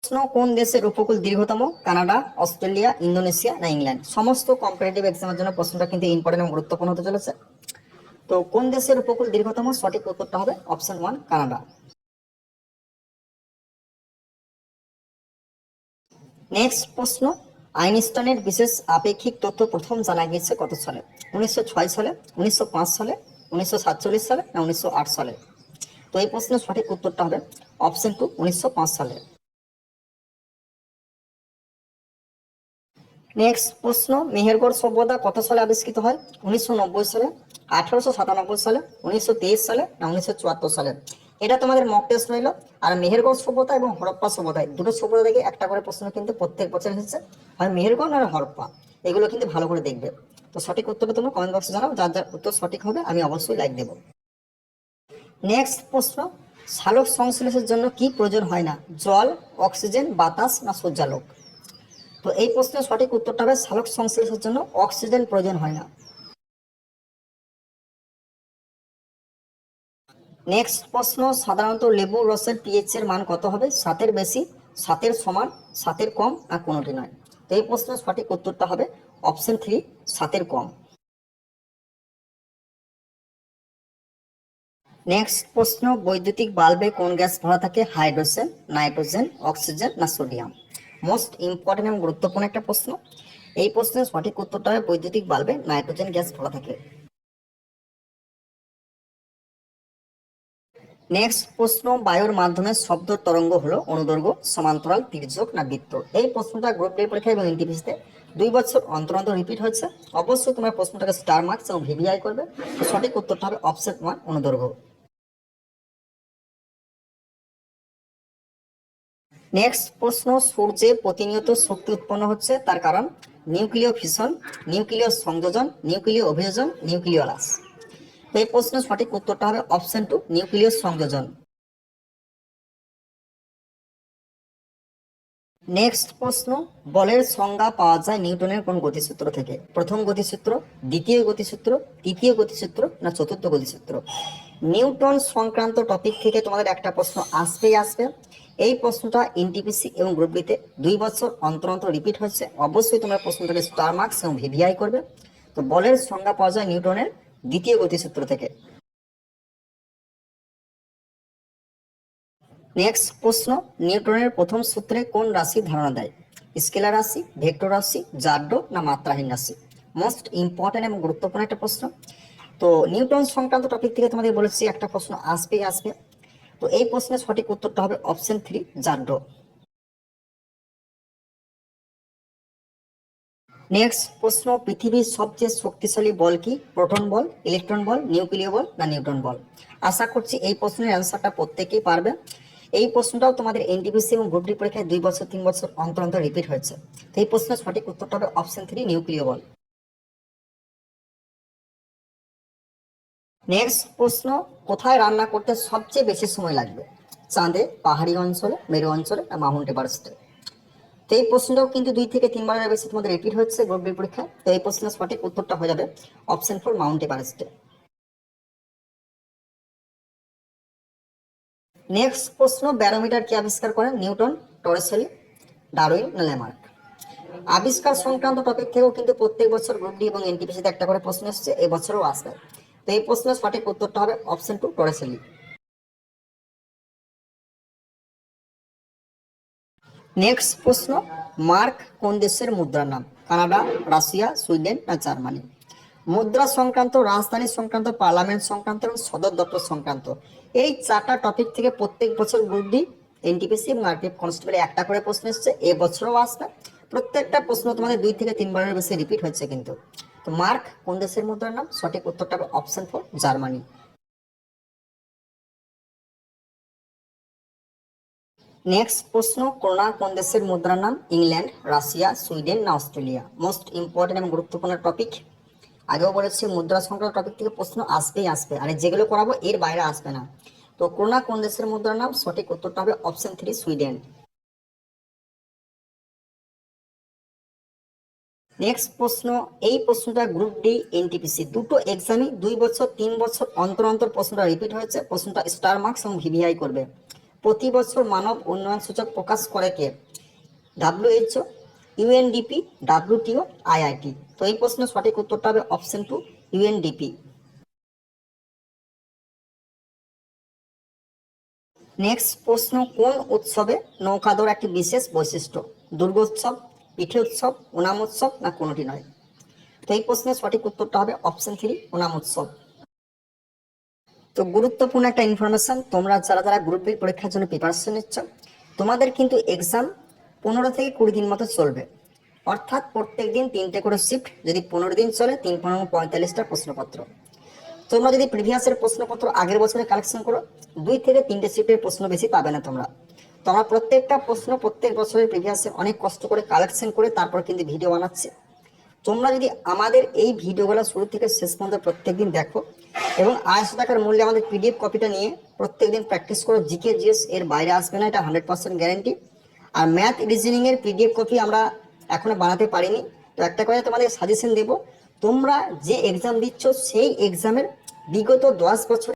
প্রশ্ন, কোন দেশের উপকূল দীর্ঘতম? কানাডা, অস্ট্রেলিয়া, ইন্দোনেশিয়া না ইংল্যান্ড? সমস্ত কম্পারেটিভ এক্সামের জন্য প্রশ্নটা কিন্তু ইম্পর্টেন্ট এবং গুরুত্বপূর্ণ হতে চলেছে। তো কোন দেশের উপকূল দীর্ঘতম? সঠিক উত্তরটা হবে অপশন 1 কানাডা। নেক্সট প্রশ্ন, আইনস্টাইনের বিশেষ আপেক্ষিক তত্ত্ব প্রথম জানা গিয়েছে কত সালে? 1906 সালে, 1905 সালে, 1947 সালে না 1908 সালে? তো এই প্রশ্নের সঠিক উত্তরটা হবে অপশন 2 1905 সালে। নেক্সট প্রশ্ন, মেহেরগড় সভ্যতা কত সালে আবিষ্কৃত হয়? 1990 সালে, 1897 সালে, 1923 সালে না 1974 সালে? এটা তোমাদের মক টেস্ট রইল। আর মেহেরগড় সভ্যতা এবং হরপ্পা সভ্যতা, দুটো সভ্যতা থেকে একটা করে প্রশ্ন কিন্তু প্রত্যেক বছর এসেছে, হয় মেহেরগড় আর হরপ্পা। এগুলো কিন্তু ভালো করে দেখবে। তো সঠিক উত্তরটা তোমরা কমেন্ট বক্সে জানাও, যার যার উত্তর সঠিক হবে আমি অবশ্যই লাইক দেবো। নেক্সট প্রশ্ন, সালোক সংশ্লেষের জন্য কি প্রয়োজন হয় না? জল, অক্সিজেন, বাতাস না সূর্যালোক? তো এই প্রশ্নের সঠিক উত্তরটা হবে সালোক সংশ্লেষের জন্য অক্সিজেন প্রয়োজন হয় না। নেক্সট প্রশ্ন, সাধারণত লেবুর রসের পিএইচ এর মান কত হবে? 7-এর বেশি, 7-এর সমান, 7-এর কম না কোনোটি নয়? তো এই প্রশ্নের সঠিক উত্তরটা হবে অপশন 3 7-এর কম। নেক্সট প্রশ্ন, বৈদ্যুতিক বাল্বে কোন গ্যাস ভরা থাকে? হাইড্রোজেন, নাইট্রোজেন, অক্সিজেন না সোডিয়াম? মোস্ট ইম্পর্টেন্ট এবং গুরুত্বপূর্ণ একটা প্রশ্ন। এই প্রশ্নের সঠিক উত্তরটা হবে বৈদ্যুতিক বাল্বে নাইট্রোজেন গ্যাস ভরা থাকে। নেক্সট প্রশ্ন, বায়ুর মাধ্যমে শব্দ তরঙ্গ হলো অনুদৈর্ঘ্য, সমান্তরাল, তির্যক না বৃত্ত? এই প্রশ্নটা গ্রুপ ডি পরীক্ষা এবং এনটিপিসিতে 2 বছর অন্তর অন্তর রিপিট হচ্ছে। অবশ্যই তোমার প্রশ্নটাকে স্টার মার্কস এবং ভিভিআই করবে। তো সঠিক উত্তরটা হবে অপশন 1 অনুদৈর্ঘ্য। নেক্সট প্রশ্ন, সূর্যে প্রতিনিয়ত শক্তি উৎপন্ন হচ্ছে, তার কারণ? নিউক্লিয় ফিশন, নিউক্লিয় সংযোজন, নিউক্লিয় অভিযোজন, নিউক্লিয় হ্রাস? তো এই প্রশ্নের সঠিক উত্তরটা হবে অপশন 2 নিউক্লিয় সংযোজন। নেক্সট প্রশ্ন, বলের সংজ্ঞা পাওয়া যায় নিউটনের কোন গতিসূত্র থেকে? প্রথম গতিসূত্র, দ্বিতীয় গতিসূত্র, তৃতীয় গতিসূত্র না চতুর্থ গতিসূত্র? নিউটন সংক্রান্ত টপিক থেকে তোমাদের একটা প্রশ্ন আসবেই আসবে। এই প্রশ্নটা এনটিপিসি এবং গ্রুপ বিতে 2 বছর অন্তর অন্তর রিপিট হচ্ছে। অবশ্যই তোমরা প্রশ্নটাকে স্টার মার্কস এবং ভিভিআই করবে। তো বলের সংজ্ঞা পাওয়া যায় নিউটনের দ্বিতীয় গতিসূত্র থেকে। নেক্সট প্রশ্ন, নিউটনের প্রথম সূত্রে কোন রাশি ধারণা দেয়? স্কেলার রাশি, ভেক্টর রাশি, জাড্য না মাত্রাহীন রাশি? মোস্ট ইম্পর্টেন্ট এবং গুরুত্বপূর্ণ একটা প্রশ্ন। তো নিউটন সংক্রান্ত টপিক থেকে তোমাদের বলেছি একটা প্রশ্ন আসবেই আসবে। তো এই প্রশ্নের সঠিক উত্তরটা হবে অপশন 3 জাড্য। নেক্সট প্রশ্ন, পৃথিবীর সবচেয়ে শক্তিশালী বল কি? প্রোটন বল, ইলেকট্রন বল, নিউক্লিয় বল না নিউটন বল? আশা করছি এই প্রশ্নের অ্যান্সারটা প্রত্যেকেই পারবে। এই প্রশ্নটাও তোমাদের এনটিপিসি এবং গ্রুপ ডি পরীক্ষায় 2 বছর 3 বছর অন্তর অন্তর রিপিট হয়েছে। তো এই প্রশ্নের সঠিক উত্তরটা হবে অপশন 3 নিউক্লিয় বল। নেক্সট প্রশ্ন, কোথায় রান্না করতে সবচেয়ে বেশি সময় লাগবে? চাঁদে, পাহাড়ি অঞ্চলে, মেরু অঞ্চলে না মাউন্ট এভারেস্টে? তো এই প্রশ্নটাও কিন্তু 2 থেকে 3 বারের বেশি তোমাদের রিপিট হচ্ছে গ্রুপ বি পরীক্ষা। তো এই প্রশ্নের সঠিক উত্তরটা হয়ে যাবে অপশন 4 মাউন্ট এভারেস্টে। নেক্সট প্রশ্ন, ব্যারোমিটার কে আবিষ্কার করেন? নিউটন, টরেসেলি, ডারউইন না ল্যামার্ক? আবিষ্কার সংক্রান্ত টপিক থেকেও কিন্তু প্রত্যেক বছর গ্রুপ ডি এবং এনটিপিসিতে একটা করে প্রশ্ন এসেছে, এই বছরও আসবে। তো এই প্রশ্নের সঠিক উত্তরটা হবে অপশন 2 টরেসেলি। নেক্সট প্রশ্ন, মার্ক কোন দেশের মুদ্রার নাম? কানাডা, রাশিয়া, সুইডেন না জার্মানি? মুদ্রা সংক্রান্ত, রাজধানী সংক্রান্ত, পার্লামেন্ট সংক্রান্ত এবং সদর দপ্তর সংক্রান্ত, এই 4টা টপিক থেকে প্রত্যেক বছর গ্রুপ ডি, এনটিপিসি এবং আরপিএফ কনস্টেবলে একটা করে প্রশ্ন এসছে, এবছরও আসবে। প্রত্যেকটা প্রশ্ন তোমাদের 2 থেকে 3 বারের বেশি রিপিট হচ্ছে কিন্তু। তো মার্ক কোন দেশের মুদ্রার নাম? সঠিক উত্তরটা হবে অপশন 4 জার্মানি। নেক্সট প্রশ্ন, করোনা কোন দেশের মুদ্রার নাম? ইংল্যান্ড, রাশিয়া, সুইডেন না অস্ট্রেলিয়া? মোস্ট ইম্পর্টেন্ট এবং গুরুত্বপূর্ণ টপিক। আগেও বলেছি মুদ্রা সংক্রান্ত টপিক থেকে প্রশ্ন আসবেই আসবে, আর যেগুলো করাবো এর বাইরে আসবে না। তো করোনা কোন দেশের মুদ্রার নাম? সঠিক উত্তরটা হবে অপশন 3 সুইডেন। নেক্সট প্রশ্ন, এই প্রশ্নটা গ্রুপ ডি, এনটিপিসি দুটো এক্সামই 2 বছর 3 বছর অন্তর অন্তর প্রশ্নটা রিপিট হয়েছে। প্রশ্নটা স্টার মার্কস এবং ভিভিআই করবে। প্রতি বছর মানব উন্নয়ন সূচক প্রকাশ করে কে? WHO, UNDP, WTO, IIT। তো এই প্রশ্নের সঠিক উত্তরটা হবে অপশন 2, UNDP। নেক্সট প্রশ্ন, কোন উৎসবে নৌকা দৌড় একটি বিশেষ বৈশিষ্ট্য? দুর্গোৎসব, পিঠে উৎসব, ওনাম উৎসব, না কোনোটি নয়? তো এই প্রশ্নের সঠিক উত্তরটা হবে অপশন 3, ওনাম উৎসব। তো গুরুত্বপূর্ণ একটা ইনফরমেশন, তোমরা যারা যারা গ্রুপ বি পরীক্ষার জন্য প্রিপারেশন নিচ্ছ, তোমাদের কিন্তু এক্সাম 15 থেকে 20 দিন মতো চলবে। অর্থাৎ প্রত্যেক দিন 3টে করে শিফট, যদি 15 দিন চলে 3×15 45টা প্রশ্নপত্র। তোমরা যদি প্রিভিয়াসের প্রশ্নপত্র আগের বছরে কালেকশন করো, 2 থেকে 3টে শিফটের প্রশ্ন বেশি পাবে না তোমরা প্রত্যেকটা প্রশ্ন প্রত্যেক বছরের প্রিভিয়াসে অনেক কষ্ট করে কালেকশন করে তারপর কিন্তু ভিডিও বানাচ্ছে। তোমরা যদি আমাদের এই ভিডিওগুলো শুরু থেকে শেষ পর্যন্ত প্রত্যেকদিন দেখো এবং 150 টাকার মূল্যে আমাদের পিডিএফ কপিটা নিয়ে প্রত্যেকদিন প্র্যাকটিস করো, জিকে জিএস এর বাইরে আসবে না, এটা 100% গ্যারেন্টি। আর ম্যাথ রিজনিং এর পিডিএফ কপি আমরা এখনো বানাতে পারিনি, তো একটা কথা তোমাদের সাজেশন দেবো, তোমরা যে এক্সাম দিচ্ছ সেই এক্সামের বিগত 10 বছর